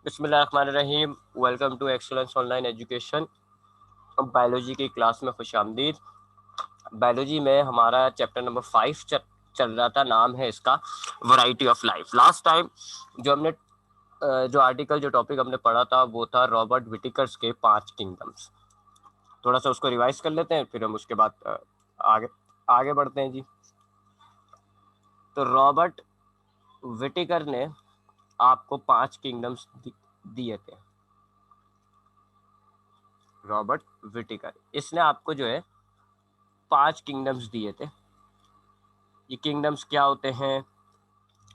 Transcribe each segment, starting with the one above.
बिस्मिल्लाहिर्रहमानिर्रहीम। Welcome to excellence online education. Biology की class में खुशामदीद। बायोलॉजी में हमारा चैप्टर नंबर 5 चल रहा था। नाम है इसका variety of life. Last time जो हमने जो आर्टिकल जो टॉपिक हमने पढ़ा था वो था रॉबर्ट विटिकर्स के 5 किंगडम्स। थोड़ा सा उसको रिवाइज कर लेते हैं, फिर हम उसके बाद आगे आगे बढ़ते हैं जी। तो रॉबर्ट विटिकर ने आपको 5 किंगडम्स दिए थे। रॉबर्ट विटिकर इसने आपको जो है 5 किंगडम्स दिए थे। ये किंगडम्स क्या होते हैं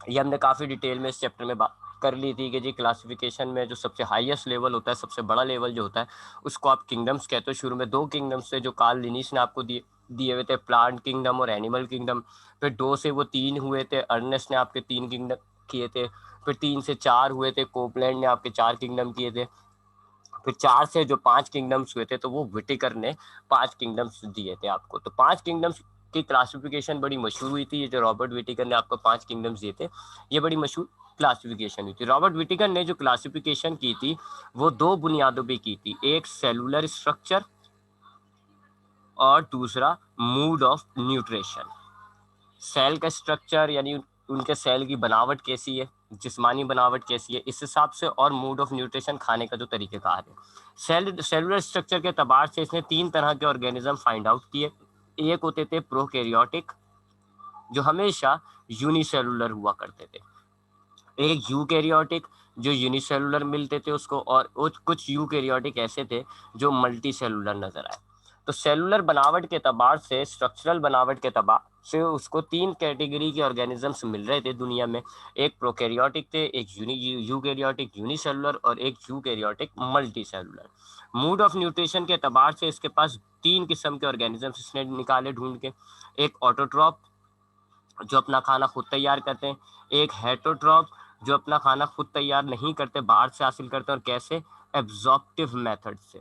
ये हमने काफ़ी डिटेल में इस चैप्टर में बात कर ली थी कि जी क्लासिफिकेशन में जो सबसे हाईएस्ट लेवल होता है, सबसे बड़ा लेवल जो होता है उसको आप किंगडम्स कहते हो। शुरू में 2 किंगडम्स थे जो कार्ल लिनिस ने आपको दिए हुए थे, प्लांट किंगडम और एनिमल किंगडम। फिर 2 से वो 3 हुए थे, अर्नेस्ट ने आपके 3 किंगडम किए थे। फिर 3 से 4 हुए थे, कोपलैंड ने आपके 4 किंगडम किए थे। फिर 4 से जो 5 किंगडम्स हुए थे तो वो विटिकर ने 5 किंगडम्स दिए थे आपको। तो 5 किंगडम्स की क्लासिफिकेशन बड़ी मशहूर हुई थी। ये जो रॉबर्ट विटिकर ने आपको 5 किंगडम्स दिए थे ये बड़ी मशहूर क्लासिफिकेशन हुई थी। रॉबर्ट विटिकर ने जो क्लासिफिकेशन की थी वो 2 बुनियादों पे की थी, एक सेलुलर स्ट्रक्चर और दूसरा मूड ऑफ न्यूट्रिशन। सेल का स्ट्रक्चर यानी उनके सेल की बनावट कैसी है, जिस्मानी बनावट कैसी है, इस हिसाब से, और मूड ऑफ न्यूट्रिशन खाने का जो तरीक़ेकार है। सेलुलर स्ट्रक्चर के तबार से इसने 3 तरह के ऑर्गेनिज्म फाइंड आउट किए। एक होते थे प्रोकैरियोटिक जो हमेशा यूनिसेलुलर हुआ करते थे, एक यूकैरियोटिक जो यूनिसेलुलर मिलते थे उसको, और कुछ यूकैरियोटिक ऐसे थे जो मल्टी सेलुलर नजर आए। तो सेलुलर बनावट के तबार से, स्ट्रक्चरल बनावट के तबार से उसको 3 कैटेगरी के ऑर्गेनिजम्स मिल रहे थे दुनिया में। एक प्रोकैरियोटिक थे, एक यूकैरियोटिक यूनिसेलुलर और एक eukaryotic multi cellular. Mood off nutrition के तबार से इसके पास 3 किस्म के ऑर्गेनिजम्स इसने निकाले ढूंढ के। एक ऑटोट्रॉप जो अपना खाना खुद तैयार करते हैं, एक हेटरोट्रॉप जो अपना खाना खुद तैयार नहीं करते, बाहर से हासिल करते हैं। और कैसे? एब्जॉर्प्टिव मेथड से,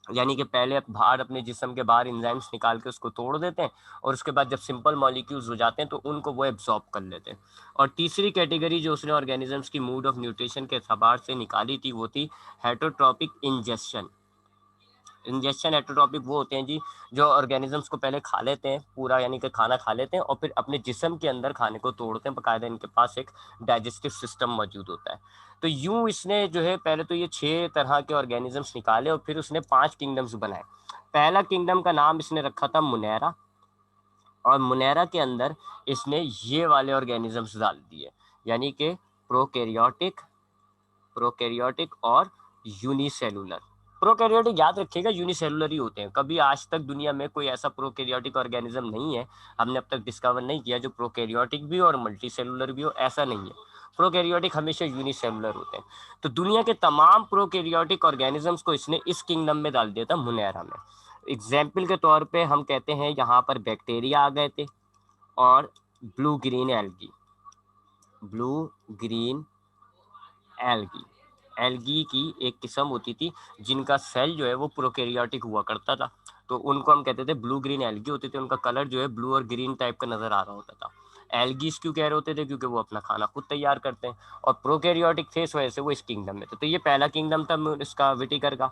यानी कि पहले बाहर अपने जिस्म के बाहर एंजाइम्स निकाल के उसको तोड़ देते हैं और उसके बाद जब सिंपल मॉलिक्यूल्स हो जाते हैं तो उनको वो एब्जॉर्ब कर लेते हैं। और तीसरी कैटेगरी जो उसने ऑर्गेनिजम्स की मूड ऑफ न्यूट्रिशन के एतबार से निकाली थी वो थी हेटरोट्रॉपिक इंजेक्शन। इंजेक्शन हेटरोट्रॉपिक वो होते हैं जी जो ऑर्गेनिजम्स को पहले खा लेते हैं पूरा, यानी कि खाना खा लेते हैं और फिर अपने जिस्म के अंदर खाने को तोड़ते हैं। बाकायदा इनके पास एक डाइजेस्टिव सिस्टम मौजूद होता है। तो यूं इसने जो है पहले तो ये 6 तरह के ऑर्गेनिजम्स निकाले और फिर उसने 5 किंगडम्स बनाए। पहला किंगडम का नाम इसने रखा था मुनेरा, और मुनेरा के अंदर इसने ये वाले ऑर्गेनिजम्स डाल दिए, यानी कि प्रोकैरियोटिक प्रोकैरियोटिक और यूनिसेलुलर। प्रोकैरियोटिक याद रखिएगा यूनिसेलुलर ही होते हैं। कभी आज तक दुनिया में कोई ऐसा प्रोकैरियोटिक ऑर्गेनिज्म नहीं है, हमने अब तक डिस्कवर नहीं किया जो प्रोकैरियोटिक भी हो और मल्टी सेलुलर भी हो, ऐसा नहीं है। प्रोकैरियोटिक हमेशा यूनिसेलुलर होते हैं। तो दुनिया के तमाम प्रोकैरियोटिक ऑर्गेनिजम्स को इसने इस किंगडम में डाल दिया था, मुनेरा में। एग्जाम्पल के तौर पे हम कहते हैं यहाँ पर बैक्टीरिया आ गए थे और blue green algae. Blue green algae algae की एक किस्म होती थी जिनका सेल जो है वो प्रोकैरियोटिक हुआ करता था, तो उनको हम कहते थे ब्लू ग्रीन एल्गी होते थे। उनका कलर जो है ब्लू और ग्रीन टाइप का नजर आ रहा होता था। एल्गीज क्यों कह रहे होते थे? क्योंकि वो अपना खाना खुद तैयार करते हैं, और प्रोकैरियोटिक थे इस वजह से वो इस किंगडम में थे। तो ये पहला किंगडम था इसका, विटिकर का।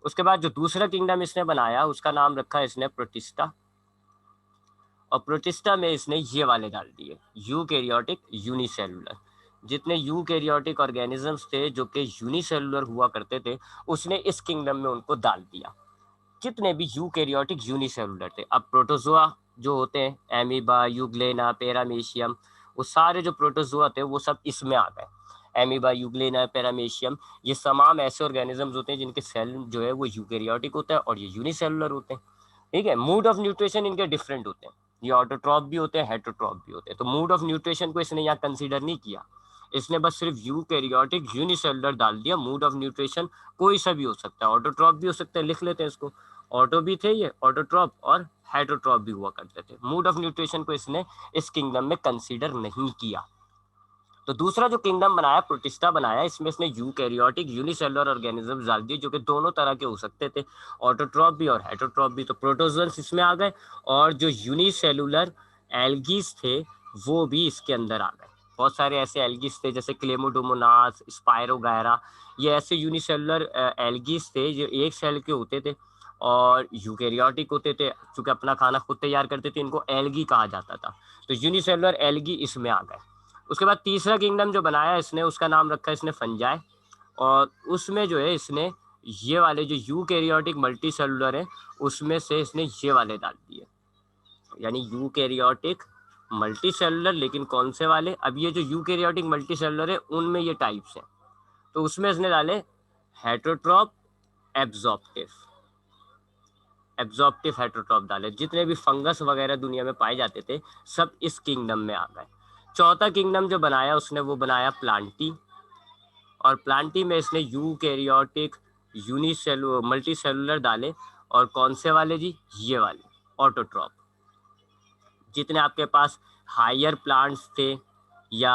उसके बाद जो दूसरा किंगडम इसने बनाया उसका नाम रखा इसने प्रोटिस्टा, और प्रोटिस्टा में इसने ये वाले डाल दिए, यूकैरियोटिक यूनिसेलुलर। जितने यूकैरियोटिक ऑर्गेनिजम्स थे जो कि यूनिसेलुलर हुआ करते थे उसने इस किंगडम में उनको डाल दिया। कितने भी यूकैरियोटिक यूनिसेलुलर थे। अब प्रोटोजोआ जो होते हैं, एमीबा, यूग्लेना, पैरामीशियम, वो सारे जो प्रोटोजोआ थे वो सब इसमें आ गए। एमीबा, यूग्लेना, पैरामीशियम, ये तमाम ऐसे ऑर्गेनिजम्स होते हैं जिनके सेल जो है वो यूकैरियोटिक होता है और ये यूनिसेलुलर होते हैं। ठीक है, मूड ऑफ न्यूट्रिशन इनके डिफरेंट होते हैं, ये ऑटोट्रॉप भी होते हैं, हेटरोट्रॉप भी होते हैं। तो मूड ऑफ न्यूट्रिशन को इसने यहाँ कंसीडर नहीं किया, इसने बस सिर्फ यूकैरियोटिक यूनिसेलुलर डाल दिया। मूड ऑफ न्यूट्रिशन कोई सा भी हो सकता है, ऑटोट्रॉप भी हो सकता है, लिख लेते हैं इसको। ऑटो भी थे ये, ऑटोट्रॉप और हेटरोट्रॉप भी हुआ करते थे। मूड ऑफ न्यूट्रिशन को इसने इस किंगडम में कंसीडर नहीं किया। तो दूसरा जो किंगडम बनाया, प्रोटिस्टा बनाया, इसमें इसने यूकैरियोटिक यूनिसेलुलर ऑर्गेनिजम्स डाल दिए जो कि दोनों तरह के हो सकते थे, ऑटोट्रॉप भी और हेटरोट्रॉप भी। तो प्रोटोजोअन्स इसमें आ गए और जो यूनिसेलुलर एल्गीज थे वो भी इसके अंदर आ गए। बहुत सारे ऐसे एल्गीज थे जैसे क्लेमोडोमोनास, स्पायरोगायरा, ये ऐसे यूनिसेलुलर एल्गीज थे जो एक सेल के होते थे और यूकेरियोटिक होते थे, चूंकि अपना खाना खुद तैयार करते थे, इनको एल्गी कहा जाता था। तो यूनिसेलुलर एल्गी इसमें आ गए। उसके बाद तीसरा किंगडम जो बनाया इसने, उसका नाम रखा इसने फंजाई, और उसमें जो है इसने ये वाले जो यूकेरियोटिक मल्टीसेलुलर है उसमें से इसने ये वाले डाल दिए, यानी यूकेरियोटिक मल्टीसेलुलर, लेकिन कौन से वाले, अब ये जो यूकेरियोटिक मल्टीसेलुलर है उनमें ये टाइप्स हैं, तो उसमें इसने डाले हेटरोट्रॉप, एब्जॉर्प्टिव, एब्जॉर्प्टिव हेटरोट्रॉप डाले। जितने भी फंगस वगैरह दुनिया में पाए जाते थे सब इस किंगडम में आ गए। चौथा किंगडम जो बनाया उसने वो बनाया प्लांटी, और प्लांटी में इसने यूकेरियोटिक यूनिसेलुलर मल्टीसेलुलर डाले, और कौन से वाले जी, ये वाले ऑटोट्रॉप। जितने आपके पास हायर प्लांट्स थे या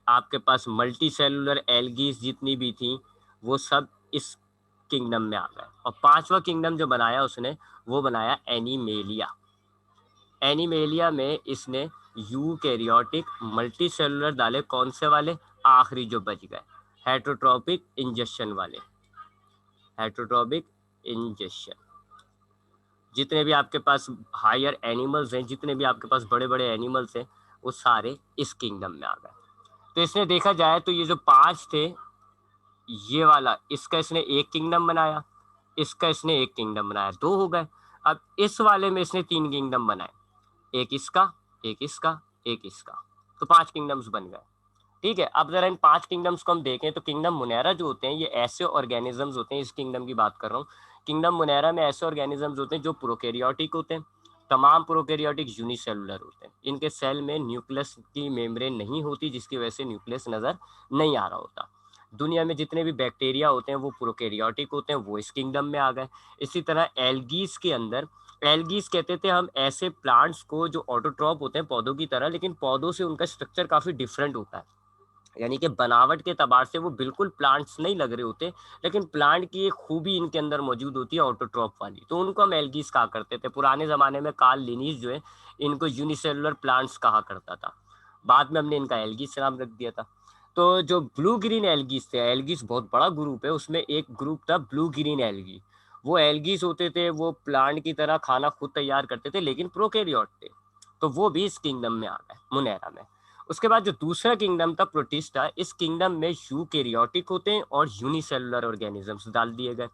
आपके पास मल्टी सेलुलर एल्गीज जितनी भी थी वो सब इस किंगडम में आ गए। और पांचवा किंगडम जो बनाया उसने वो बनाया एनिमेलिया। एनिमेलिया में इसने यूकैरियोटिक मल्टी सेलुलर डाले, कौन से वाले, आखिरी जो बच गए, हेटरोट्रॉपिक इंजेक्शन वाले, हेटरोट्रॉपिक इंजेक्शन। जितने भी आपके पास हायर एनिमल्स हैं, जितने भी आपके पास बड़े बड़े एनिमल्स हैं वो सारे इस किंगडम में आ गए। तो इसने देखा जाए तो ये जो पांच थे, ये वाला इसका इसने एक किंगडम बनाया, इसका इसने एक किंगडम बनाया, दो हो गए। अब इस वाले में इसने तीन किंगडम बनाए, एक इसका, एक इसका, एक इसका, तो पांच किंगडम्स बन गए। ठीक है, अब जरा इन पांच किंगडम्स को हम देखें तो किंगडम मुनैरा जो होते हैं ये ऐसे ऑर्गेनिजम्स होते हैं, इस किंगडम की बात कर रहा हूँ। किंगडम मुनैरा में ऐसे ऑर्गेनिजम्स होते हैं जो प्रोकैरियोटिक होते हैं, तमाम प्रोकैरियोटिक यूनिसेलुलर होते हैं। इनके सेल में न्यूक्लियस की मेम्ब्रेन नहीं होती, जिसकी वजह से न्यूक्लियस नजर नहीं आ रहा होता। दुनिया में जितने भी बैक्टीरिया होते हैं वो प्रोकैरियोटिक होते हैं, वो इस किंगडम में आ गए। इसी तरह एल्गीज के अंदर, एल्गीज कहते थे हम ऐसे प्लांट्स को जो ऑटोट्रॉप होते हैं पौधों की तरह, लेकिन पौधों से उनका स्ट्रक्चर काफी डिफरेंट होता है, यानी कि बनावट के तबार से वो बिल्कुल प्लांट्स नहीं लग रहे होते, लेकिन प्लांट की एक खूबी इनके अंदर मौजूद होती है ऑटोट्रॉप वाली, तो उनको हम एल्गीज कहा करते थे। पुराने ज़माने में कार्ल लिनीज जो है इनको यूनिसेलुलर प्लांट्स कहा करता था, बाद में हमने इनका एल्गीज नाम रख दिया था। तो जो ब्लू ग्रीन एल्गीज थे, एल्गीज बहुत बड़ा ग्रुप है, उसमें एक ग्रुप था ब्लू ग्रीन एल्गी। वो एल्गीज होते थे, वो प्लांट की तरह खाना खुद तैयार करते थे, लेकिन प्रोकैरियोट थे, तो वो भी इस किंगडम में आ गए, मुनैरा में। उसके बाद जो दूसरा किंगडम था प्रोटिस्टा, इस किंगडम में यूकेरियोटिक होते हैं और यूनिसेलुलर ऑर्गेनिजम्स डाल दिए गए।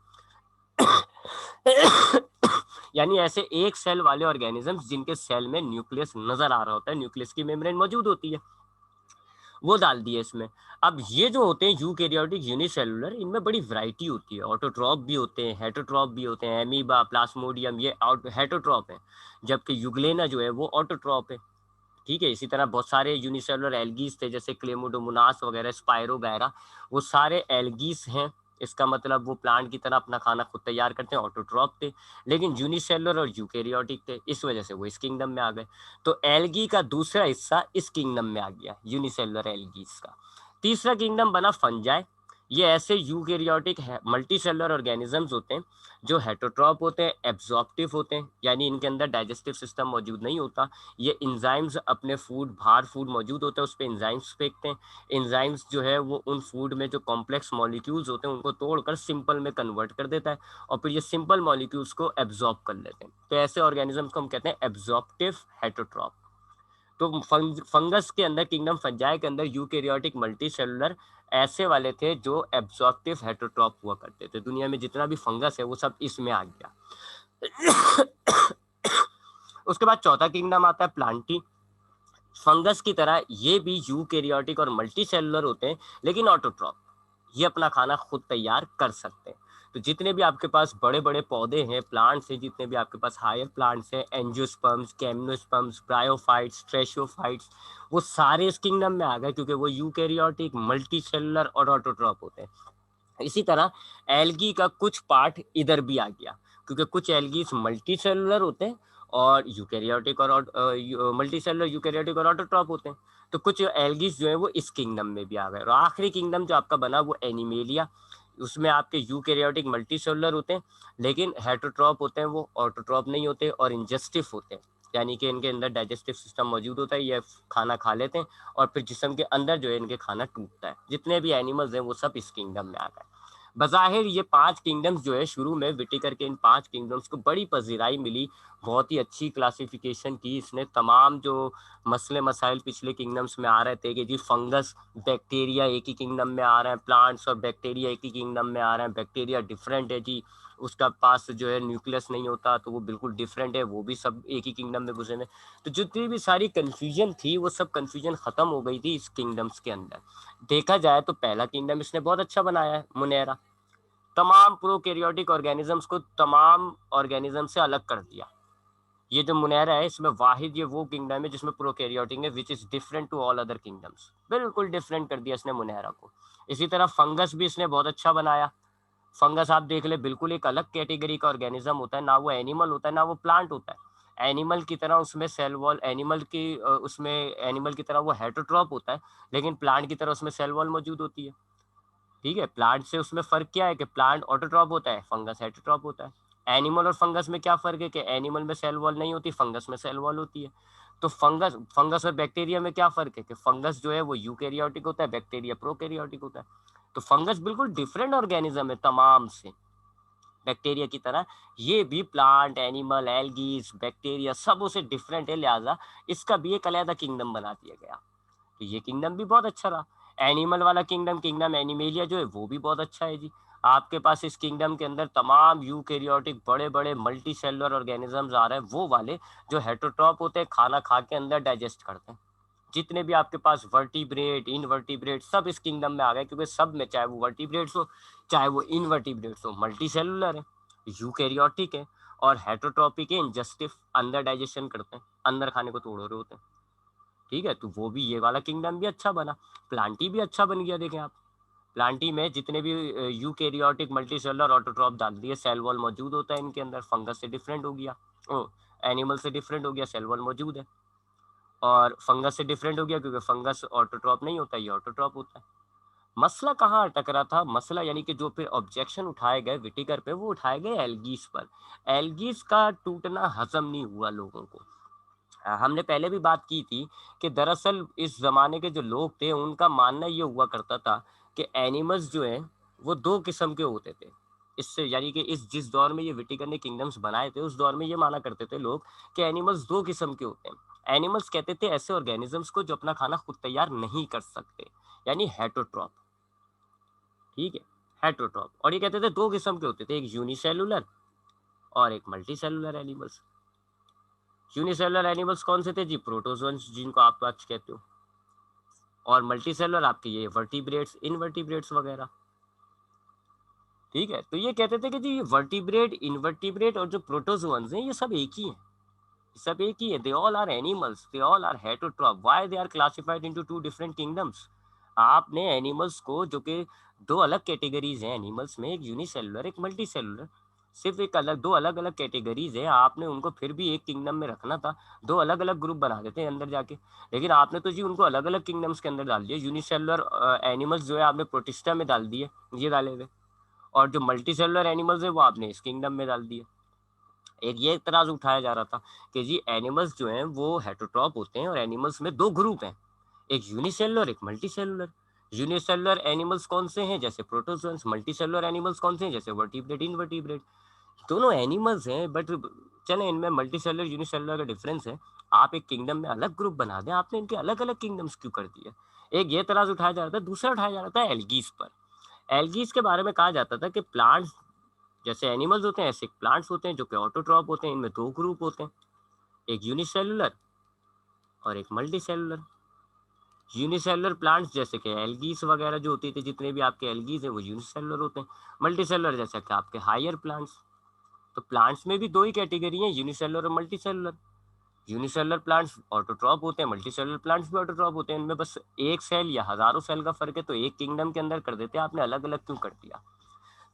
यानी ऐसे एक सेल वाले ऑर्गेनिजम्स जिनके सेल में न्यूक्लियस नजर आ रहा होता है, न्यूक्लियस की मेम्ब्रेन मौजूद होती है, वो डाल दिए इसमें। अब ये जो होते हैं यूकेरियोटिक यूनिसेलुलर, इनमें बड़ी वैरायटी होती है, ऑटोट्रॉप भी होते हैं, हेटरोट्रॉप भी होते हैं, एमीबा, प्लाज्मोडियम ये हेटरोट्रॉप है, जबकि यूग्लेना जो है वो ऑटोट्रॉप है। ठीक है, इसी तरह बहुत सारे यूनिसेलुलर एल्गीज थे जैसे क्लेमोडोमोनास वगैरह, स्पायरोगायरा, वो सारे एल्गीज हैं। इसका मतलब वो प्लांट की तरह अपना खाना खुद तैयार करते हैं, ऑटोट्रॉप थे, लेकिन यूनिसेलुलर और यूकेरियोटिक थे, इस वजह से वो इस किंगडम में आ गए। तो एल्गी का दूसरा हिस्सा इस किंगडम में आ गया, यूनिसेलुलर एल्गीज का। तीसरा किंगडम बना फंजाई। ये ऐसे यूकेरियोटिक मल्टीसेलुलर ऑर्गेनिजम्स होते हैं जो हेटरोट्रॉप होते हैं, एब्जॉर्प्टिव होते हैं, यानी इनके अंदर डाइजेस्टिव सिस्टम मौजूद नहीं होता। ये इंजाइम्स अपने फूड, बाहर फूड मौजूद होता है उस पर इंजाइम्स फेंकते हैं। इंजाइम्स जो है वो उन फूड में जो कॉम्प्लेक्स मॉलिक्यूल्स होते हैं उनको तोड़कर सिंपल में कन्वर्ट कर देता है, और फिर ये सिंपल मॉलिक्यूल्स को एब्जॉर्ब कर लेते हैं। तो ऐसे ऑर्गेनिजम्स को हम कहते हैं एब्जॉर्प्टिव हेटरोट्रॉप। तो फंगस के अंदर, किंगडम फंजाई के अंदर यूकेरियोटिक मल्टीसेलुलर ऐसे वाले थे जो एब्जॉर्प्टिव हेटरोट्रॉप हुआ करते थे। दुनिया में जितना भी फंगस है वो सब इसमें आ गया। उसके बाद चौथा किंगडम आता है प्लांटी। फंगस की तरह ये भी यूकेरियोटिक और मल्टीसेलुलर होते हैं, लेकिन ऑटोट्रॉप, ये अपना खाना खुद तैयार कर सकते हैं। तो जितने भी आपके पास बड़े बड़े पौधे हैं, प्लांट्स हैं, जितने भी आपके पास हायर प्लांट्स हैं, एंजियोस्पर्म्स, केमनोस्पर्म्स, ब्रायोफाइट्स, ट्रेशोफाइट्स, वो सारे इस किंगडम में आ गए क्योंकि वो यूकेरियोटिक, मल्टीसेलुलर और ऑटोट्रॉप होते हैं। इसी तरह एल्गी का कुछ पार्ट इधर भी आ गया, क्योंकि कुछ एल्गी मल्टी सेलुलर होते हैं और यूकेरियोटिक और मल्टी सेलुलर यूकेरियोटिक और ऑटोट्रॉप होते हैं। तो कुछ एल्गीज जो है वो इस किंगडम में भी आ गए। और आखिरी किंगडम जो आपका बना वो एनिमेलिया, उसमें आपके यूकेरियोटिक मल्टी सेलुलर होते हैं, लेकिन हेटरोट्रॉप होते हैं, वो ऑटोट्रॉप नहीं होते और इंजेस्टिव होते हैं। यानी कि इनके अंदर डाइजेस्टिव सिस्टम मौजूद होता है, ये खाना खा लेते हैं और फिर जिस्म के अंदर जो है इनके खाना टूटता है। जितने भी एनिमल्स हैं वो सब इस किंगडम में आ गए। बज़ाहिर ये 5 किंगडम्स जो है शुरू में विटिकर के इन 5 किंगडम्स को बड़ी पज़ीराई मिली, बहुत ही अच्छी क्लासिफिकेशन की इसने। तमाम जो मसले मसाइल पिछले किंगडम्स में आ रहे थे कि जी फंगस बैक्टीरिया एक ही किंगडम में आ रहे हैं, प्लांट्स और बैक्टीरिया एक ही किंगडम में आ रहे हैं, बैक्टीरिया डिफरेंट है जी, उसका पास जो है न्यूक्लियस नहीं होता तो वो बिल्कुल डिफरेंट है, वो भी सब एक ही किंगडम में घुसे हैं। तो जितनी भी सारी कन्फ्यूजन थी वो सब कन्फ्यूजन ख़त्म हो गई थी इस किंगडम्स के अंदर। देखा जाए तो पहला किंगडम इसने बहुत अच्छा बनाया है, मुनेरा। तमाम प्रोकैरियोटिक ऑर्गेनिजम्स को तमाम ऑर्गेनिज्म से अलग कर दिया। ये जो मुनेरा है इसमें वाहिद ये वो किंगडम है जिसमें प्रोकैरियोटिक है which is different to all other kingdoms. बिल्कुल डिफरेंट कर दिया इसने मुनेरा को। इसी तरह फंगस भी इसने बहुत अच्छा बनाया। फंगस आप देख ले बिल्कुल एक अलग कैटेगरी का ऑर्गेनिज्म होता है, ना वो एनिमल होता है ना वो प्लांट होता है। एनिमल की तरह उसमें सेल वॉल, उसमें एनिमल की तरह वो हेटरोट्रॉप होता है, लेकिन प्लांट की तरह उसमें सेल वॉल मौजूद होती है। ठीक है, प्लांट से उसमें फर्क क्या है कि प्लांट ऑटोट्रॉप होता है, फंगस हेटरोट्रॉप होता है। एनिमल और फंगस में क्या फर्क है कि एनिमल में सेल वॉल नहीं होती, फंगस में सेल वॉल होती है। तो फंगस फंगस और बैक्टीरिया में क्या फर्क है कि फंगस जो है वो यूकैरियोटिक होता है, बैक्टीरिया प्रोकैरियोटिक होता है। तो फंगस बिल्कुल डिफरेंट ऑर्गेनिज्म है तमाम से, बैक्टीरिया की तरह। ये भी प्लांट, एनिमल, एल्गीज, बैक्टीरिया सब उसे डिफरेंट है, लिहाजा इसका भी एक अलग किंगडम बना दिया गया। तो ये किंगडम भी बहुत अच्छा रहा। एनिमल वाला किंगडम, किंगडम एनिमेलिया जो है वो भी बहुत अच्छा है जी। आपके पास इस किंगडम के अंदर तमाम यूकैरियोटिक बड़े बड़े मल्टी सेलुलर ऑर्गेनिजम्स आ रहे हैं, वो वाले जो हेटरोट्रॉप होते हैं, खाना खा के अंदर डाइजेस्ट करते हैं। जितने भी आपके पास वर्टिब्रेट, इनवर्टिब्रेट सब इस किंगडम में आ गए, क्योंकि सब में चाहे वो वर्टिब्रेट्स हो चाहे वो इनवर्टिब्रेट्स हो, मल्टी सेलुलर है, यूकैरियोटिक है और हेटरोट्रॉपिक है, इंजस्टिव, अंदर डाइजेशन करते हैं, अंदर खाने को तोड़ रहे होते हैं। ठीक है, तो वो भी ये वाला किंगडम भी अच्छा बना। प्लांटी भी अच्छा बन गया। देखें आप, प्लांटी में जितने भी यूकैरियोटिक मल्टीसेलुलर ऑटोट्रॉप डाल दिए, सेल वॉल मौजूद होता है इनके अंदर, फंगस से डिफरेंट हो गया, ओ एनिमल से डिफरेंट हो गया, सेल वॉल मौजूद है। और फंगस से डिफरेंट हो गया क्योंकि फंगस ऑटोट्रॉप नहीं होता, ये ऑटोट्रॉप होता है। मसला कहाँ अटक रहा था, मसला यानी कि जो फिर ऑब्जेक्शन उठाए गए विटिकर पे, वो उठाए गए एल्गीज पर। एल्गीज का टूटना हजम नहीं हुआ लोगों को। हमने पहले भी बात की थी कि दरअसल इस ज़माने के जो लोग थे उनका मानना ये हुआ करता था कि एनिमल्स जो हैं वो दो किस्म के होते थे। इससे यानी कि इस जिस दौर में ये विटिकर ने किंगडम्स बनाए थे उस दौर में ये माना करते थे लोग कि एनिमल्स दो किस्म के होते हैं। एनिमल्स कहते थे ऐसे ऑर्गेनिजम्स को जो अपना खाना खुद तैयार नहीं कर सकते, यानी हेटरोट्रॉप। ठीक है, हेटरोट्रॉप। और ये कहते थे दो किस्म के होते थे, एक यूनिसेलुलर और एक multi cellular animals. Unicellular animals कौन से थे जी? प्रोटोजोन्स, जिनको आप आज कहते हो। और मल्टी सेलुलर आपके ये वर्टिब्रेट्स, इनवर्टिब्रेट्स वगैरह। ठीक है, तो ये कहते थे कि जी ये वर्टिब्रेट, इनवर्टिब्रेट और जो प्रोटोजोन्स हैं ये सब एक ही हैं, सब एक ही है। They all are animals, they all are heterotroph. Why they are classified into two different kingdoms? आपने एनिमल्स को, जो कि दो अलग कैटेगरीज हैं एनिमल्स में, एक यूनिसेलुलर एक मल्टी सेलुलर, सिर्फ एक अलग, दो अलग अलग कैटेगरीज है, आपने उनको फिर भी एक किंगडम में रखना था। दो अलग अलग ग्रुप बना देते हैं अंदर जाके, लेकिन आपने तो जी उनको अलग अलग किंगडम्स के अंदर डाल दिया। यूनिसेलुलर एनिमल्स जो है आपने प्रोटिस्टा में डाल दिए, ये डाले हुए, और जो मल्टी सेलुलर एनिमल्स है वो आपने इस किंगडम में डाल दिए। एक ये इतराज उठाया जा रहा था कि जी एनिमल्स जो हैं वो हेटरोट्रॉप होते हैं और एनिमल्स में दो ग्रुप हैं, एक यूनिसेलुलर एक मल्टी सेलुलर। यूनिसेलुलर एनिमल्स कौन से हैं? जैसे प्रोटोजोन्स। मल्टी सेलुलर एनिमल्स कौन से हैं? जैसे वर्टिब्रेट, इनवर्टिब्रेट। दोनों एनिमल्स हैं, बट चले इनमें मल्टी सेलुलर यूनिसेलुलर का डिफरेंस है। आप एक किंगडम में अलग ग्रुप बना दें, आपने इनके अलग अलग किंगडम्स क्यों कर दिए? एक ये तराज उठाया जा रहा था। दूसरा उठाया जा रहा था एल्गीज पर। एल्गीज के बारे में कहा जाता था कि प्लांट्स जैसे एनिमल्स होते हैं ऐसे प्लांट्स होते हैं जो कि ऑटोट्रॉप होते हैं, इनमें दो ग्रुप होते हैं, एक यूनिसेलुलर और एक मल्टी सेलुलर। यूनिसेलुलर प्लांट्स जैसे कि एल्गीज वगैरह जो होती थी, जितने भी आपके एल्गीज हैं वो यूनिसेलुलर होते हैं। मल्टी सेलुलर जैसे कि आपके हायर प्लांट्स। तो प्लांट्स में भी दो ही कैटेगरी है, यूनिसेलुलर और multi cellular. Unicellular plants autotroph होते हैं, मल्टी सेलुलर प्लांट्स भी ऑटोट्रॉप होते हैं। इनमें बस एक सेल या हजारों सेल का फर्क है, तो एक किंगडम के अंदर कर देते हैं, आपने अलग अलग क्यों कर दिया?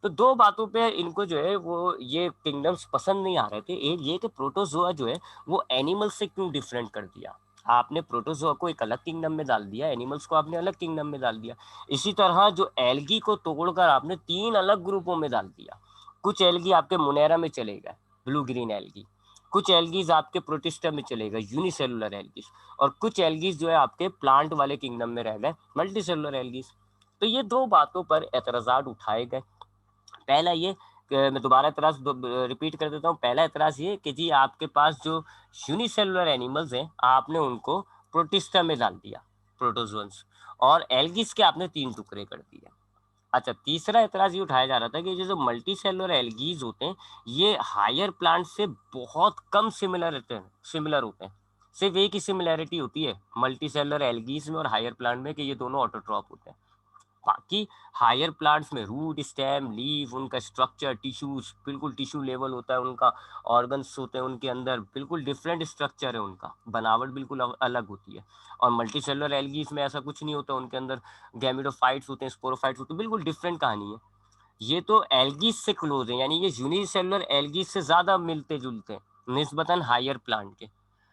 तो दो बातों पे इनको जो है वो ये किंगडम्स पसंद नहीं आ रहे थे। एक ये कि प्रोटोजोआ जो है वो एनिमल से क्यों डिफरेंट कर दिया? आपने प्रोटोजोआ को एक अलग किंगडम में डाल दिया, एनिमल्स को आपने अलग किंगडम में डाल दिया। इसी तरह जो एल्गी को तोड़कर आपने तीन अलग ग्रुपों में डाल दिया। कुछ एल्गी आपके मुनेरा में चले गए, ब्लू ग्रीन एल्गी। कुछ एल्गीज आपके प्रोटिस्टा में चलेगा, यूनिसेलुलर एल्गीज, और कुछ एल्गीज जो है आपके प्लांट वाले किंगडम में रह गए, मल्टीसेलुलर एल्गीज। तो ये दो बातों पर एतराजात उठाए गए। पहला ये, मैं दोबारा एतराज रिपीट कर देता हूँ। पहला एतराज ये कि जी आपके पास जो यूनिसेलुलर एनिमल्स हैं आपने उनको प्रोटिस्टा में डाल दिया, प्रोटोजोन्स, और एल्गीज के आपने 3 टुकड़े कर दिए। अच्छा, तीसरा एतराज ये उठाया जा रहा था कि ये जो मल्टी सेलुलर एल्गीज होते हैं ये हायर प्लांट से बहुत कम सिमिलर होते हैं। सिर्फ एक ही सिमिलैरिटी होती है मल्टी सेलुलर एल्गीज में और हायर प्लांट में कि ये दोनों ऑटोट्रॉप होते हैं। बाकी हायर प्लांट्स में रूट, स्टेम, लीफ, उनका स्ट्रक्चर, टिश्यूज, बिल्कुल टिश्यू लेवल होता है उनका, ऑर्गन्स होते हैं उनके अंदर, बिल्कुल डिफरेंट स्ट्रक्चर है उनका, बनावट बिल्कुल अलग होती है। और मल्टी सेलुलर एल्गीज में ऐसा कुछ नहीं होता, उनके अंदर गैमिडोफाइट्स होते हैं, स्पोरोफाइट्स होते हैं, बिल्कुल डिफरेंट कहानी है। ये तो एल्गीज से क्लोज है, यानी ये यूनिसेलुलर एल्गीज से ज्यादा मिलते जुलते हैं निस्बतन हायर प्लांट के।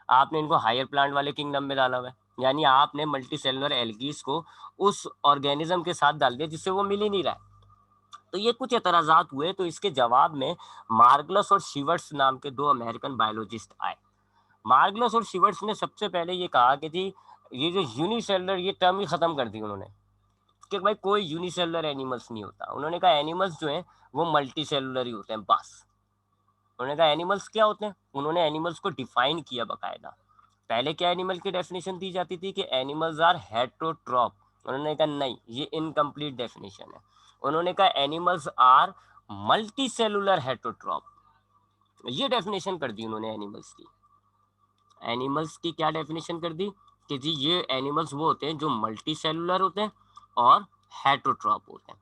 आपने इनको हायर प्लांट वाले किंगडम में डाला हुआ है, यानी आपने मल्टी सेलुलर एल्गीज को उस ऑर्गेनिज्म के साथ डाल दिया जिससे वो मिल ही नहीं रहा है। तो ये कुछ एतराजात हुए, तो इसके जवाब में मार्गलस और शिवर्ट्स नाम के 2 अमेरिकन बायोलॉजिस्ट आए। मार्गलस और शिवर्ट्स ने सबसे पहले ये कहा कि जी ये जो यूनिसेलुलर, ये टर्म ही खत्म कर दी उन्होंने कि भाई कोई यूनिसेलुलर एनिमल्स नहीं होता। उन्होंने कहा एनिमल्स जो हैं वो मल्टी सेलुलर ही होते हैं बस। उन्होंने कहा एनिमल्स क्या होते हैं, उन्होंने एनिमल्स को डिफाइन किया बाकायदा। पहले क्या एनिमल की डेफिनेशन दी जाती थी कि एनिमल्स आर हेटरोट्रॉप, उन्होंने कहा नहीं, ये इनकम्प्लीट डेफिनेशन है। उन्होंने कहा एनिमल्स आर मल्टी सेलुलर हेटरोट्रॉप, ये डेफिनेशन कर दी उन्होंने एनिमल्स की। एनिमल्स की क्या डेफिनेशन कर दी कि जी ये एनिमल्स वो होते हैं जो मल्टी सेलुलर होते हैं और हेटरोट्रॉप होते हैं।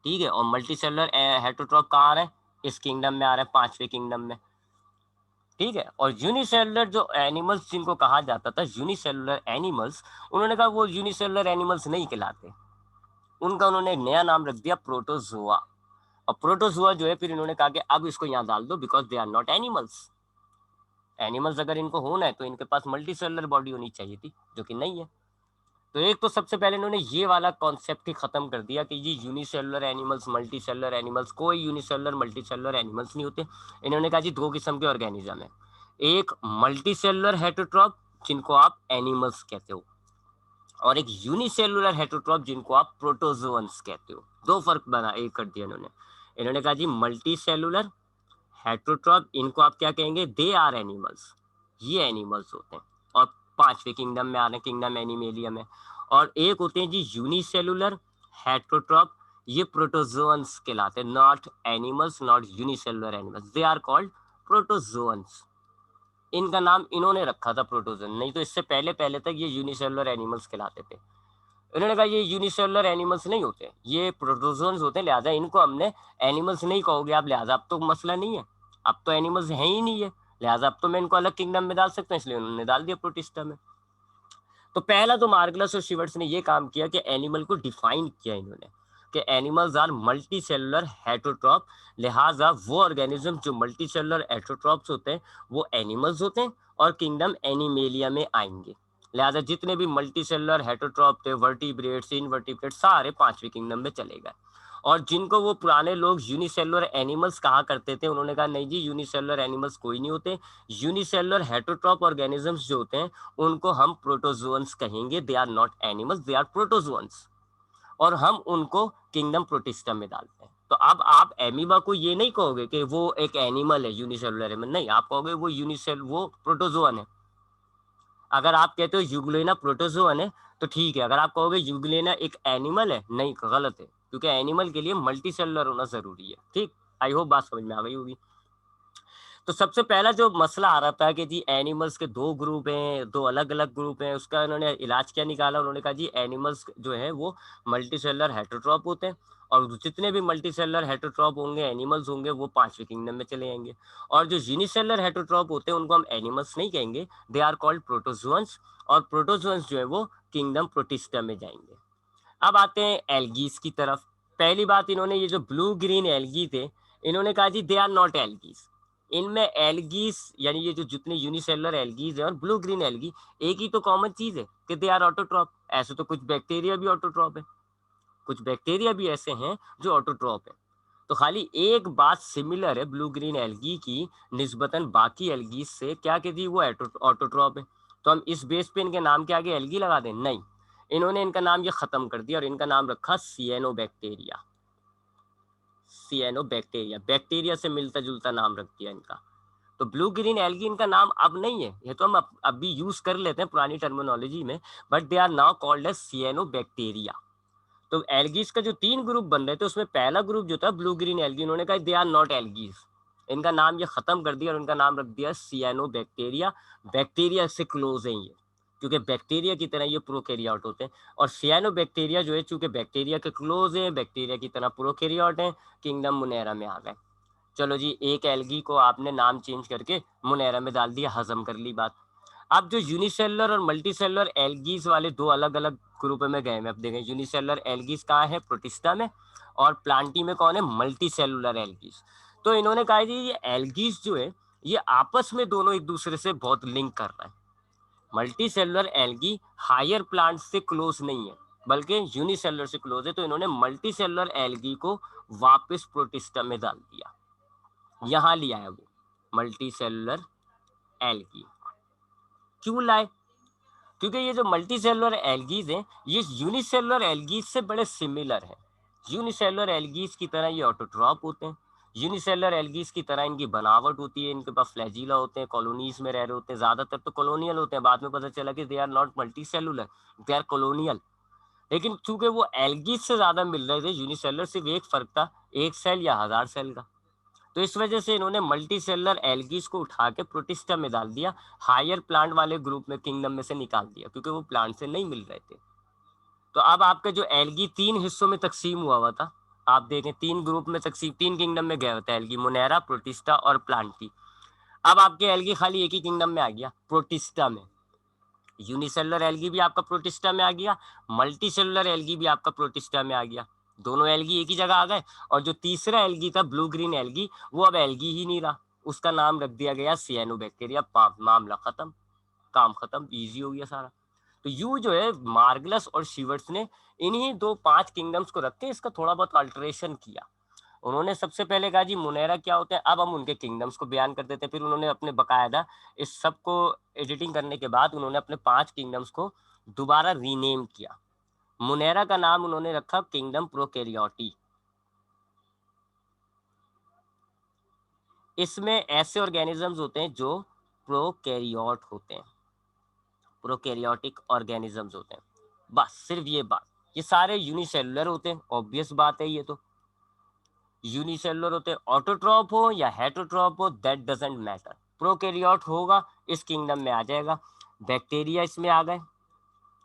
ठीक है, और मल्टी सेलुलर हेटरोट्रॉप कहाँ आ रहा है, इस किंगडम में आ रहा है, 5वें किंगडम में। ठीक है, और यूनिसेलुलर जो एनिमल्स जिनको कहा जाता था यूनिसेलुलर एनिमल्स, उन्होंने कहा वो यूनिसेलुलर एनिमल्स नहीं कहलाते, उनका उन्होंने एक नया नाम रख दिया प्रोटोजोआ। और प्रोटोजोआ जो है फिर इन्होंने कहा कि अब इसको यहाँ डाल दो because they are not animals. Animals अगर इनको होना है तो इनके पास मल्टी सेलुलर बॉडी होनी चाहिए थी, जो कि नहीं है। तो एक तो सबसे पहले इन्होंने ये वाला कॉन्सेप्ट ही खत्म कर दिया कि ये unicellular animals, multi cellular animals, कोई यूनिसेलुलर मल्टी सेलुलर एनिमल्स नहीं होते। इन्होंने कहा जी 2 किस्म के ऑर्गेनिज्म है, एक मल्टी सेलुलर हेटरोट्रॉप जिनको आप एनिमल्स कहते हो, और एक यूनिसेलुलर हेटरोट्रॉप जिनको आप प्रोटोजोअन्स कहते हो। 2 फर्क बना एक कर दिया इन्होंने। इन्होंने कहा जी मल्टी सेलुलर हेटरोट्रॉप इनको आप क्या कहेंगे, दे आर एनिमल्स, ये एनिमल्स होते हैं, और 5वें किंगडम में आ रहे हैं, किंगडम एनिमेलिया में। और एक होते हैं जी यूनिसेलुलर हेटरोट्रॉप, ये प्रोटोजोअन्स कहलाते हैं, not animals, not unicellular animals, they are called protozoans. इनका नाम इन्होंने रखा था प्रोटोजोन, नहीं तो इससे पहले पहले तक ये यूनिसेलुलर एनिमल्स कहलाते थे। इन्होंने कहा ये यूनिसेलुलर एनिमल्स नहीं होते, ये प्रोटोजोन्स होते हैं, लिहाजा इनको हमने एनिमल्स नहीं कहोगे आप, लिहाजा अब तो मसला नहीं है, अब तो एनिमल्स हैं ही नहीं है, लिहाजा अब तो मैं इनको अलग किंगडम में डाल सकता हूँ, इसलिए उन्होंने डाल दिया प्रोटिस्टा में। तो पहला तो मार्गलस और शिवर्ट्स ने ये काम किया कि एनिमल को डिफाइन किया इन्होंने कि एनिमल्स आर मल्टी सेलुलर हेटरोट्रॉप, लिहाजा वो ऑर्गेनिज्म जो मल्टी सेलुलर हेटरोट्रॉप्स होते हैं वो एनिमल्स होते हैं और किंगडम एनिमेलिया में आएंगे। लिहाजा जितने भी मल्टी सेलुलर हेटरोट्रॉप थे, वर्टिब्रेट्स, इनवर्टिब्रेट्स, सारे 5वें किंगडम में चले गए। और जिनको वो पुराने लोग यूनिसेलुलर एनिमल्स कहा करते थे, उन्होंने कहा नहीं जी यूनिसेलुलर एनिमल्स कोई नहीं होते, यूनिसेलुलर हेटरोट्रॉप ऑर्गेनिजम्स जो होते हैं उनको हम प्रोटोजोअन्स कहेंगे, they are not animals, they are protozoans, और हम उनको किंगडम प्रोटिस्टा में डालते हैं। तो अब आप एमीबा को ये नहीं कहोगे कि वो एक एनिमल है यूनिसेलुलर एनिमल, नहीं, आप कहोगे वो प्रोटोजोअन है। अगर आप कहते हो यूग्लेना प्रोटोजोअन है तो ठीक है, अगर आप कहोगे यूग्लेना एक एनिमल है, नहीं, गलत है, क्योंकि एनिमल के लिए मल्टी सेलुलर होना जरूरी है। ठीक, आई होप बात समझ में आ गई होगी। तो सबसे पहला जो मसला आ रहा था कि जी एनिमल्स के 2 ग्रुप हैं, 2 अलग अलग ग्रुप हैं, उसका उन्होंने इलाज क्या निकाला, उन्होंने कहा जी एनिमल्स जो है वो मल्टी सेलुलर हेटरोट्रॉप होते हैं, और जितने भी मल्टी सेलुलर हेटरोट्रॉप होंगे, एनिमल्स होंगे, वो 5वें किंगडम में चले जाएंगे। और जो यूनिसेलुलर हेटरोट्रॉप होते हैं उनको हम एनिमल्स नहीं कहेंगे, दे आर कॉल्ड प्रोटोजोअन्स, और प्रोटोजोअन्स जो है वो किंगडम प्रोटिस्टा में जाएंगे। अब आते हैं एल्गीज की तरफ। पहली बात, इन्होंने ये जो ब्लू ग्रीन एल्गी थे, इन्होंने कहा जी दे आर नॉट एल्गीज। इनमें एल्गीज यानी ये जो जितने यूनिसेलुलर एल्गीज है और ब्लू ग्रीन एल्गी, एक ही तो कॉमन चीज है कि दे आर ऑटोट्रॉप। ऐसे तो कुछ बैक्टीरिया भी ऑटोट्रॉप है, कुछ बैक्टीरिया भी ऐसे हैं जो ऑटोट्रॉप है। तो खाली एक बात सिमिलर है ब्लू ग्रीन एल्गी की निस्बतन बाकी एल्गी से, क्या कहती है, वो ऑटोट्रॉप है। तो हम इस बेस पे इनके नाम के आगे एल्गी लगा दें? नहीं, इन्होंने इनका नाम ये खत्म कर दिया और इनका नाम रखा सियानोबैक्टीरिया। सियानोबैक्टीरिया, बैक्टीरिया से मिलता जुलता नाम रख दिया इनका। तो ब्लू ग्रीन एल्गी इनका नाम अब नहीं है, ये तो हम अभी यूज कर लेते हैं पुरानी टर्मिनोलॉजी में, but they are now called as cyanobacteria. तो एल्गीज का जो 3 ग्रुप बन रहे थे उसमें पहला ग्रुप जो था ब्लू ग्रीन एल्गी, उन्होंने कहा दे आर नॉट एल्गीज, इनका नाम ये खत्म कर दिया और इनका नाम रख दिया सियानोबैक्टीरिया। बैक्टीरिया से क्लोज है ये, क्योंकि बैक्टीरिया की तरह ये प्रोकैरियोट होते हैं, और सियानोबैक्टीरिया जो है चूंकि बैक्टीरिया के क्लोज है, बैक्टीरिया की तरह प्रोकैरियोट है, किंगडम मुनेरा में आ गए। चलो जी, एक एल्गी को आपने नाम चेंज करके मुनेरा में डाल दिया, हजम कर ली बात। अब जो यूनिसेलुलर और मल्टीसेलुलर एल्गीज वाले दो अलग अलग ग्रुप में गए, मैं अब देखें यूनिसेलुलर एल्गीज कहाँ है, प्रोटिस्टा में, और प्लांटी में कौन है, मल्टीसेलुलर एल्गीज। तो इन्होंने कहा जी ये एल्गीज जो है ये आपस में दोनों एक दूसरे से बहुत लिंक कर रहा है। मल्टीसेलुलर एल्गी हायर प्लांट से क्लोज नहीं है बल्कि यूनिसेलुलर से क्लोज है, तो इन्होंने मल्टीसेलुलर एल्गी को वापस प्रोटिस्टा में डाल दिया, यहां लिया है वो मल्टीसेलुलर एल्गी। क्यों लाए? क्योंकि ये जो मल्टी सेलुलर एल्गीज हैं ये यूनिसेलुलर एल्गीज से बड़े सिमिलर हैं। यूनिसेलुलर एल्गीज की तरह ये ऑटोट्रॉप होते हैं, यूनिसेलुलर एल्गीज की तरह इनकी बनावट होती है, इनके पास फ्लैजिला होते हैं, कॉलोनीज में रह रहे होते हैं, ज्यादातर तो कॉलोनियल होते हैं, बाद में पता चला कि they are not multicellular, they are colonial. लेकिन चूंकि वो एल्गीज से ज्यादा मिल रहे थे, यूनिसेलुलर सिर्फ एक फर्क था, एक सेल या 1000 सेल का, तो इस वजह से इन्होंने मल्टी सेलुलर एल्गीज को उठा के प्रोटिस्टा में डाल दिया, हायर प्लांट वाले ग्रुप में किंगडम में से निकाल दिया, क्योंकि वो प्लांट से नहीं मिल रहे थे। तो अब आपका जो एल्गी 3 हिस्सों में तकसीम हुआ था, आप देखें 3 ग्रुप में तकसीम, 3 किंगडम में गया होता है एल्गी, मुनेरा, प्रोटिस्टा और प्लांटी। अब आपके एल्गी खाली एक ही किंगडम में आ गया, प्रोटिस्टा में। यूनिसेलुलर एल्गी भी आपका प्रोटिस्टा में आ गया, मल्टी सेलुलर एल्गी भी आपका प्रोटिस्टा में आ गया, दोनों एल्गी एक ही जगह आ गए। और जो तीसरा एल्गी था ब्लू ग्रीन एल्गी, वो अब एल्गी ही नहीं रहा, उसका नाम रख दिया गया सियानोबैक्टीरिया। मामला खत्म, काम खत्म, इजी हो गया सारा। तो यू जो है मार्गलस और शिवर्ट्स ने इन्हीं 5 किंगडम्स को रख के इसका थोड़ा बहुत अल्टरेशन किया। उन्होंने सबसे पहले कहा जी मुनेरा क्या होते हैं, अब हम उनके किंगडम्स को बयान कर देते हैं। फिर उन्होंने अपने बकायदा इस सब को एडिटिंग करने के बाद उन्होंने अपने 5 किंगडम्स को दोबारा रीनेम किया। मुनेरा का नाम उन्होंने रखा किंगडम प्रोकैरियोटी। इसमें ऐसे ऑर्गेनिजम्स होते हैं जो प्रोकैरियोट होते हैं, प्रोकैरियोटिक ऑर्गेनिजम्स होते हैं, बस सिर्फ ये बात। ये सारे यूनिसेलुलर होते हैं, ऑब्वियस बात है, ये तो यूनिसेलुलर होते हैं, ऑटोट्रॉप हो या हेटरोट्रॉप हो दैट डजंट मैटर, प्रोकैरियोट होगा इस किंगडम में आ जाएगा। बैक्टीरिया इसमें आ गए,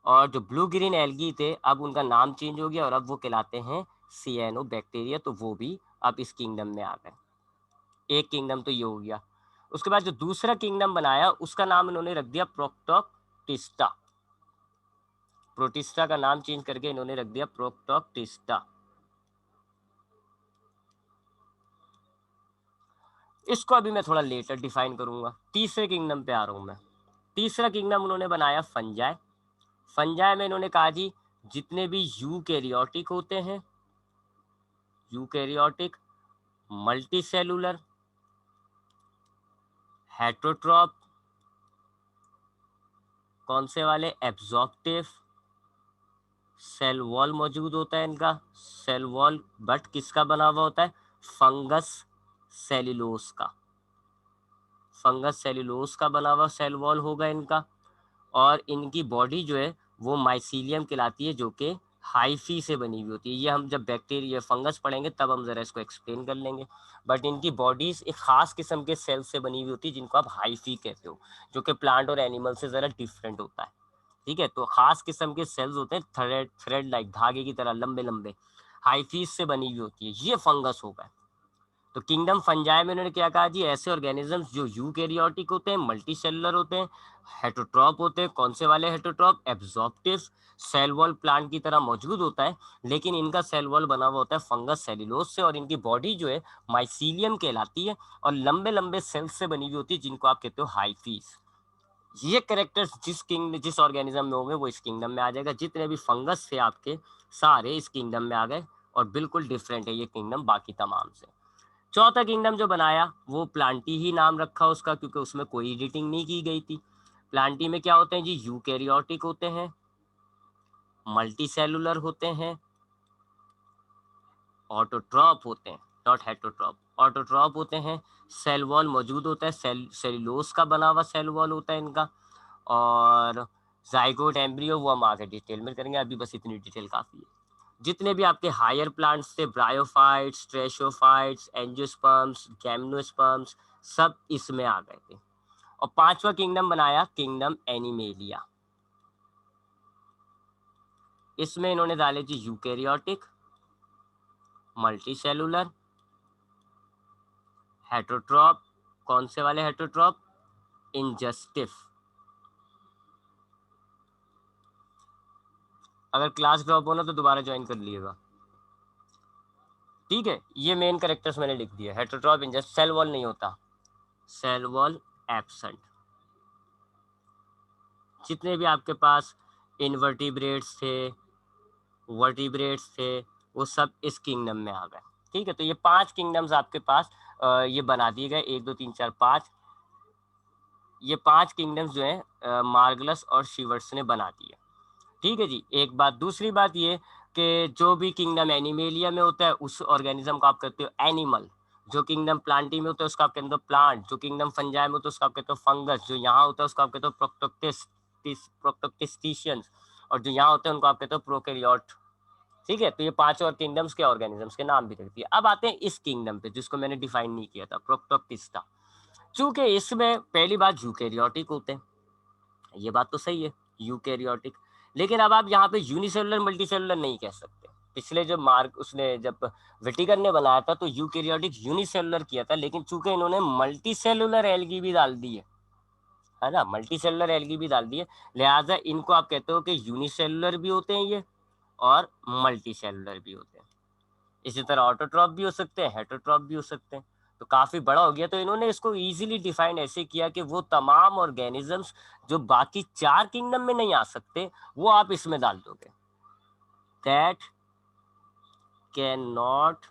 और जो ब्लू ग्रीन एल्गी थे अब उनका नाम चेंज हो गया और अब वो कहलाते हैं सियानो बैक्टीरिया, तो वो भी अब इस किंगडम में आ गए। एक किंगडम तो ये हो गया। उसके बाद जो दूसरा किंगडम बनाया उसका नाम इन्होंने रख दिया प्रोक्टोक्टिस्टा। प्रोटिस्टा का नाम चेंज करके इन्होंने रख दिया प्रोक्टोक्टिस्टा। इसको अभी मैं थोड़ा लेटर डिफाइन करूंगा। तीसरे किंगडम पे आ रहा हूं मैं। तीसरा किंगडम उन्होंने बनाया फंजाई। फंजाई में इन्होंने कहा जी जितने भी यूकैरियोटिक होते हैं, यूकैरियोटिक, मल्टीसेलुलर, हेटरोट्रॉप, कौन से वाले, एब्जॉर्प्टिव, सेल वॉल मौजूद होता है इनका, सेल वॉल बट किसका बना हुआ होता है, फंगस सेल्यूलोस का, फंगस सेल्यूलोस का बना हुआ सेल वॉल होगा इनका। और इनकी बॉडी जो है वो माइसीलियम कहलाती है, जो कि हाइफी से बनी हुई होती है। ये हम जब बैक्टीरिया फंगस पढ़ेंगे तब हम जरा इसको एक्सप्लेन कर लेंगे, बट इनकी बॉडीज एक खास किस्म के सेल से बनी हुई होती है जिनको आप हाइफी कहते हो, जो कि प्लांट और एनिमल से जरा डिफरेंट होता है। ठीक है, तो खास किस्म के सेल्स होते हैं, थ्रेड थ्रेड लाइक, धागे की तरह लंबे लंबे, हाइफीज से बनी हुई होती है, ये फंगस होगा। तो किंगडम फंजाई में उन्होंने क्या कहा जी, ऐसे ऑर्गेनिजम्स जो यूकैरियोटिक होते हैं, मल्टी सेलुलर होते हैं, हेटरोट्रॉप होते हैं, कौन से वाले हेटरोट्रॉप, एब्जॉर्प्टिव, सेल वॉल प्लांट की तरह मौजूद होता है, लेकिन इनका सेल वॉल बना हुआ होता है फंगस सेल्यूलोज से, और इनकी बॉडी जो है माइसीलियम कहलाती है और लंबे लंबे सेल्स से बनी हुई होती है जिनको आप कहते हो हाइफीज। ये कैरेक्टर्स जिस ऑर्गेनिज्म में होंगे वो इस किंगडम में आ जाएगा। जितने भी फंगस थे आपके सारे इस किंगडम में आ गए, और बिल्कुल डिफरेंट है ये किंगडम बाकी तमाम से। चौथा किंगडम जो बनाया वो प्लांटी ही नाम रखा उसका, क्योंकि उसमें कोई एडिटिंग नहीं की गई थी। प्लांटी में क्या होते हैं जी, यूकैरियोटिक होते हैं, मल्टी सेलुलर होते हैं, ऑटोट्रॉप होते हैं, नॉट हेटरोट्रॉप, ऑटोट्रॉप होते हैं, सेल वॉल मौजूद होता है, सेलुलोज का बना हुआ सेल वॉल होता है इनका, और जाइगोट एम्ब्रियो वो हम आगे डिटेल में करेंगे, अभी बस इतनी डिटेल काफी है। जितने भी आपके हायर प्लांट्स थे, ब्रायोफाइट्स, ट्रेशोफाइट्स, एंजियोस्पर्म्स, गैम्नोस्पर्म्स, सब इसमें आ गए थे। और पांचवा किंगडम बनाया किंगडम एनिमेलिया। इसमें इन्होंने डाले जी यूकैरियोटिक, मल्टीसेलुलर, हेटरोट्रॉप। कौन से वाले हेटरोट्रॉप? इंजस्टिव। अगर क्लास ड्रॉप होना तो दोबारा ज्वाइन कर लीजिएगा, ठीक है। ये मेन कैरेक्टर्स मैंने लिख दिया, हेटरोट्रॉप, इंजस्ट, सेल वॉल नहीं होता, सेल वॉल एब्सेंट। जितने भी आपके पास इनवर्टिब्रेट्स थे, वर्टिब्रेट्स थे, वो सब इस किंगडम में आ गए, ठीक है। तो ये 5 किंगडम्स आपके पास ये बना दिए गए, 1 2 3 4 5। ये 5 किंगडम्स जो है मार्गलस और शिवर्ट्स ने बना दिए, ठीक है जी। एक बात, दूसरी बात ये कि जो भी किंगडम एनिमेलिया में होता है उस ऑर्गेनिज्म को आप कहते हो एनिमल, जो किंगडम प्लांटी में होता है उसका आप कहते हो प्लांट, जो किंगडम फंजाई में होता है उसका आप कहते हो फंगस, जो यहाँ होता है उसका आप कहते हो प्रोक्टोक्टिस्टिशियंस, और जो यहाँ होते हैं उनको आप कहते हो प्रोकैरियोट, ठीक है। तो ये 5 और किंगडम्स के ऑर्गेनिजम्स के नाम भी रख दिए। अब आते हैं इस किंगडम पे जिसको मैंने डिफाइन नहीं किया था, प्रोक्टोक्टिस्टा। चूंकि इसमें पहली बात यूकैरियोटिक होते हैं, ये बात तो सही है, यूकैरियोटिक। लेकिन अब आप यहाँ पे यूनिसेलुलर मल्टीसेलुलर नहीं कह सकते। पिछले जो मार्क उसने जब विटिकर ने बनाया था तो यूकैरियोटिक यूनिसेलुलर किया था, लेकिन चूंकि इन्होंने मल्टीसेलुलर एल्गी भी डाल दी है ना, मल्टीसेलुलर एल्गी भी डाल दी है, लिहाजा इनको आप कहते हो कि यूनिसेलुलर भी होते हैं ये और मल्टी सेलुलर भी होते हैं। इसी तरह ऑटोट्रॉप भी हो सकते हैं, हेटरोट्रॉप भी हो सकते हैं। तो काफी बड़ा हो गया, तो इन्होंने इसको इजीली डिफाइन ऐसे किया कि वो तमाम ऑर्गेनिजम्स जो बाकी 4 किंगडम में नहीं आ सकते वो आप इसमें डाल दोगे, that can not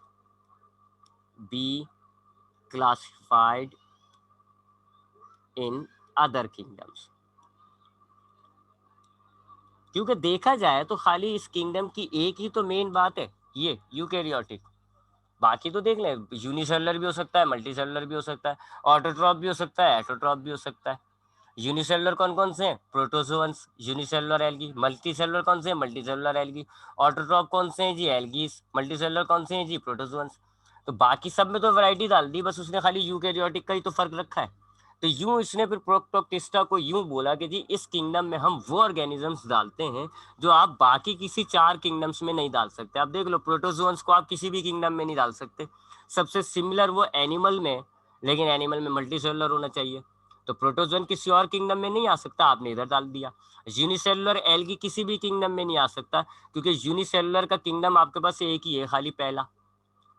be classified in other kingdoms. क्योंकि देखा जाए तो खाली इस किंगडम की एक ही तो मेन बात है, ये यूकैरियोटिक। बाकी तो देख लें, यूनिसेलुलर भी हो सकता है, मल्टी सेलुलर भी हो सकता है, ऑटोट्रॉप भी हो सकता है, एटोट्रॉप भी हो सकता है। यूनिसेलुलर कौन कौन से हैं? Protozoans, unicellular algae. Multi cellular कौन से हैं? Multi cellular algae. ऑटोट्रॉप कौन से हैं जी? एल्गीज। मल्टी सेलुलर कौन से हैं जी? प्रोटोजोअन्स। तो बाकी सब में तो वैरायटी डाल दी, बस उसने खाली यूकैरियोटिक का ही तो फर्क रखा है। तो यूं इसने फिर प्रोक्टोक्टिस्टा को यूं बोला कि जी इस किंगडम में हम वो ऑर्गेनिजम्स डालते हैं जो आप बाकी किसी 4 किंगडम्स में नहीं डाल सकते। आप देख लो, प्रोटोजोअन्स को आप किसी भी किंगडम में नहीं डाल सकते। सबसे सिमिलर वो एनिमल में, लेकिन एनिमल में मल्टी सेलुलर होना चाहिए, तो प्रोटोजोन किसी और किंगडम में नहीं आ सकता, आपने इधर डाल दिया। यूनिसेलुलर एल्गी किसी भी किंगडम में नहीं आ सकता, क्योंकि यूनिसेलुलर का किंगडम आपके पास एक ही है, खाली पहला,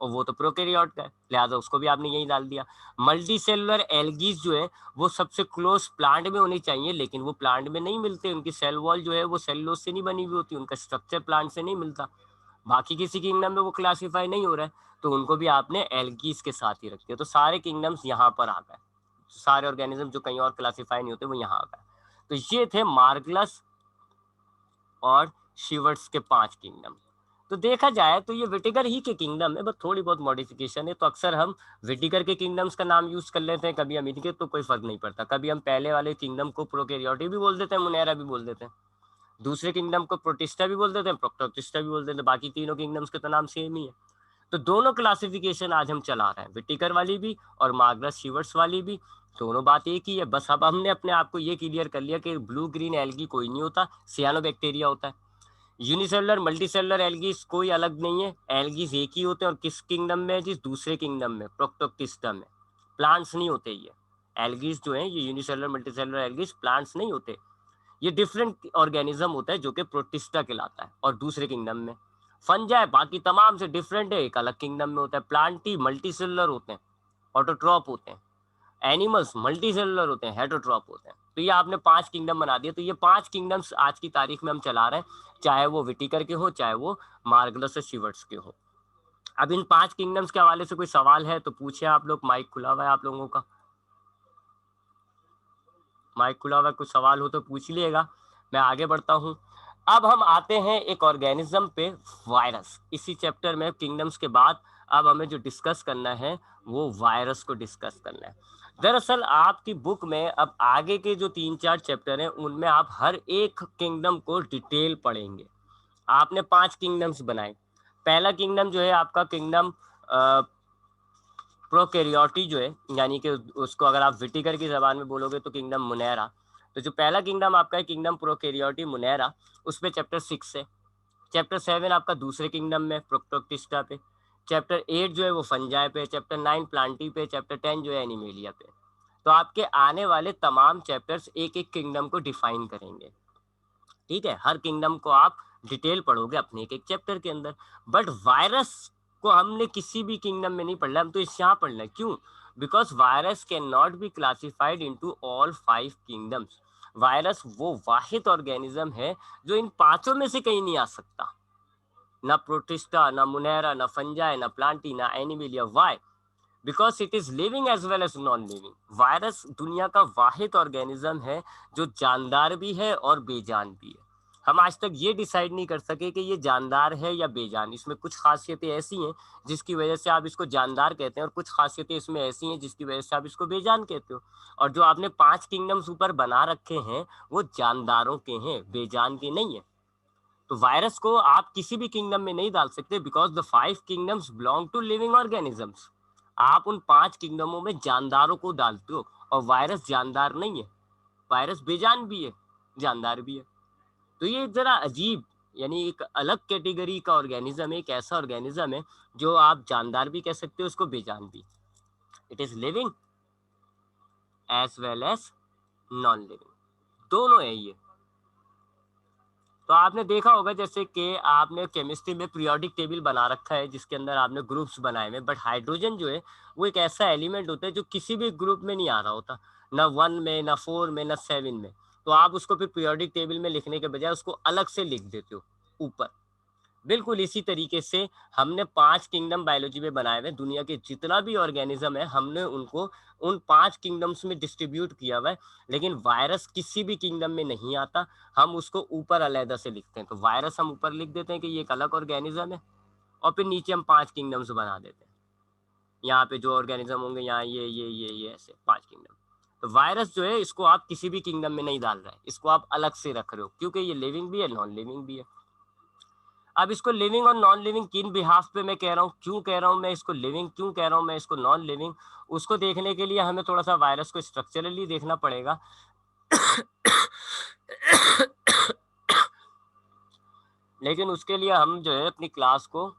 और वो तो प्रोकैरियोट का है, लिहाजा उसको भी आपने यही डाल दिया। मल्टी सेलुलर एल्गीज जो है वो सबसे क्लोज प्लांट में होनी चाहिए, लेकिन वो प्लांट में नहीं मिलते, उनकी सेल वॉल जो है वो सेलुलोज से नहीं बनी हुई होती, उनका स्ट्रक्चर प्लांट से नहीं मिलता, बाकी किसी किंगडम में वो क्लासीफाई नहीं हो रहा है, तो उनको भी आपने एल्गीज के साथ ही रख दिया। तो सारे किंगडम्स यहाँ पर आ गए, सारे ऑर्गेनिज्म जो कहीं और क्लासीफाई नहीं होते वो यहाँ आ गए। तो ये थे मार्गलस और शिवर्ट्स के 5 किंगडम। तो देखा जाए तो ये विटिकर ही के किंगडम है, बस थोड़ी बहुत मॉडिफिकेशन है। तो अक्सर हम विटिकर के किंगडम्स का नाम यूज कर लेते हैं, कभी हम इनके, तो कोई फर्क नहीं पड़ता। कभी हम पहले वाले किंगडम को प्रोकैरियोटिक भी बोल देते हैं, मुनेरा भी बोल देते हैं, दूसरे किंगडम को प्रोटिस्टा भी बोल देते हैं, प्रोक्टोटिस्टा भी बोल देते हैं, बाकी तीनों किंगडम्स के तो नाम सेम ही है। तो दोनों क्लासिफिकेशन आज हम चला रहे हैं, विटिकर वाली भी और मार्गलस शिवर्ट्स वाली भी, दोनों बात एक ही है। बस अब हमने अपने आप को ये क्लियर कर लिया कि ब्लू ग्रीन एल्गी कोई नहीं होता, सियानोबैक्टीरिया होता है। यूनिसेलुलर मल्टीसेलुलर एल्गीज कोई अलग नहीं है, एल्गीज एक ही होते हैं, और किस किंगडम में? जिस दूसरे किंगडम में, प्रोक्टोक्टिस्टा में। प्लांट्स नहीं होते ये एल्गीज जो है, ये यूनिसेलुलर मल्टीसेलुलर एल्गीज प्लांट्स नहीं होते, ये डिफरेंट ऑर्गेनिज्म होता है जो कि प्रोटिस्टा कहलाता है, और दूसरे किंगडम में फंजाई बाकी तमाम से डिफरेंट है, एक अलग किंगडम में होता है। प्लांटी मल्टीसेलुलर होते हैं, ऑटोट्रॉप होते हैं, एनिमल्स मल्टीसेलुलर होते हैं, हेटरोट्रॉप होते हैं। तो ये आपने 5 किंगडम बना दिए। तो ये 5 किंगडम्स आज की तारीख में हम चला रहे हैं, चाहे वो विटिकर के हो, चाहे वो मार्गलस और शिवर्ट्स के हो। अब इन 5 किंगडम्स के हवाले से कोई सवाल है तो पूछिए आप लोग, माइक खुला हुआ है आप लोगों का, माइक खुला हुआ है, कुछ सवाल हो तो पूछ लिएगा, मैं आगे बढ़ता हूँ। अब हम आते हैं एक ऑर्गेनिज्म पे, वायरस। इसी चैप्टर में किंगडम्स के बाद अब हमें जो डिस्कस करना है वो वायरस को डिस्कस करना है। दरअसल आपकी बुक में अब आगे के जो 3-4 चैप्टर हैं उनमें आप हर एक किंगडम को डिटेल पढ़ेंगे। आपने 5 किंगडम्स बनाए। पहला किंगडम जो है आपका किंगडम प्रोकैरियोटी जो है, यानी कि उसको अगर आप विटिकर की जबान में बोलोगे तो किंगडम मुनेरा। तो जो पहला किंगडम आपका है किंगडम प्रोकैरियोटी मुनेरा, उस पे चैप्टर 6 है। चैप्टर 7 आपका दूसरे किंगडम में प्रोक्टोक्टिस्टा पे। चैप्टर 8 जो है वो फंजाई पे। चैप्टर 9 प्लांटी पे। चैप्टर 10 जो है एनिमेलिया पे। तो आपके आने वाले तमाम चैप्टर्स एक एक किंगडम को डिफाइन करेंगे। ठीक है, हर किंगडम को आप डिटेल पढ़ोगे अपने एक एक चैप्टर के अंदर। बट वायरस को हमने किसी भी किंगडम में नहीं पढ़ना, हम तो इस यहाँ पढ़ना है। क्यों? Because virus can not be classified into all 5 kingdoms. Virus वो वाहिद ऑर्गेनिज्म है जो इन पांचों में से कहीं नहीं आ सकता, ना प्रोटिस्टा, ना मुनेरा, ना फंजाई, ना प्लांटी, ना animalia. Why? Because it is living as well as non living. Virus दुनिया का वाहिद ऑर्गेनिज्म है जो जानदार भी है और बेजान भी है। हम आज तक ये डिसाइड नहीं कर सके कि ये जानदार है या बेजान। इसमें कुछ खासियतें ऐसी हैं जिसकी वजह से आप इसको जानदार कहते हैं, और कुछ खासियतें इसमें ऐसी हैं जिसकी वजह से आप इसको बेजान कहते हो। और जो आपने 5 किंगडम्स ऊपर बना रखे हैं वो जानदारों के हैं, बेजान के नहीं है। तो वायरस को आप किसी भी किंगडम में नहीं डाल सकते, because the 5 kingdoms belong to living organisms. आप उन 5 किंगडमों में जानदारों को डालते हो, और वायरस जानदार नहीं है। वायरस बेजान भी है, जानदार भी है। तो ये जरा अजीब, यानी एक अलग कैटेगरी का ऑर्गेनिज्म है, एक ऐसा ऑर्गेनिज्म है जो आप जानदार भी कह सकते हो, उसको बेजान भी। It is living as well as non living, दोनों है ये। तो आपने देखा होगा जैसे कि आपने केमिस्ट्री में पीरियोडिक टेबल बना रखा है जिसके अंदर आपने ग्रुप्स बनाए हुए, बट हाइड्रोजन जो है वो एक ऐसा एलिमेंट होता है जो किसी भी ग्रुप में नहीं आ रहा होता, ना 1 में, ना 4 में, ना 7 में। तो आप उसको फिर पीरियोडिक टेबल में लिखने के बजाय उसको अलग से लिख देते हो ऊपर। बिल्कुल इसी तरीके से हमने 5 किंगडम बायोलॉजी में बनाए हुए। दुनिया के जितना भी ऑर्गेनिज्म है हमने उनको उन 5 किंगडम्स में डिस्ट्रीब्यूट किया हुआ है। लेकिन वायरस किसी भी किंगडम में नहीं आता, हम उसको ऊपर अलहदा से लिखते हैं। तो वायरस हम ऊपर लिख देते हैं कि ये एक अलग ऑर्गेनिज्म है, और फिर नीचे हम 5 किंगडम्स बना देते हैं। यहाँ पे जो ऑर्गेनिज्म होंगे यहाँ ये ऐसे 5 किंगडम। तो वायरस जो है इसको आप किसी भी किंगडम में नहीं डाल रहे हैं, इसको आप अलग से रख रहे हो, क्योंकि ये लिविंग भी है, नॉन लिविंग भी है। अब इसको लिविंग और नॉन लिविंग किन बिहाफ पे मैं कह रहा हूँ, क्यों कह रहा हूँ मैं इसको लिविंग, क्यों कह रहा हूँ मैं इसको नॉन लिविंग, उसको देखने के लिए हमें थोड़ा सा वायरस को स्ट्रक्चरली देखना पड़ेगा। लेकिन उसके लिए हम जो है अपनी क्लास को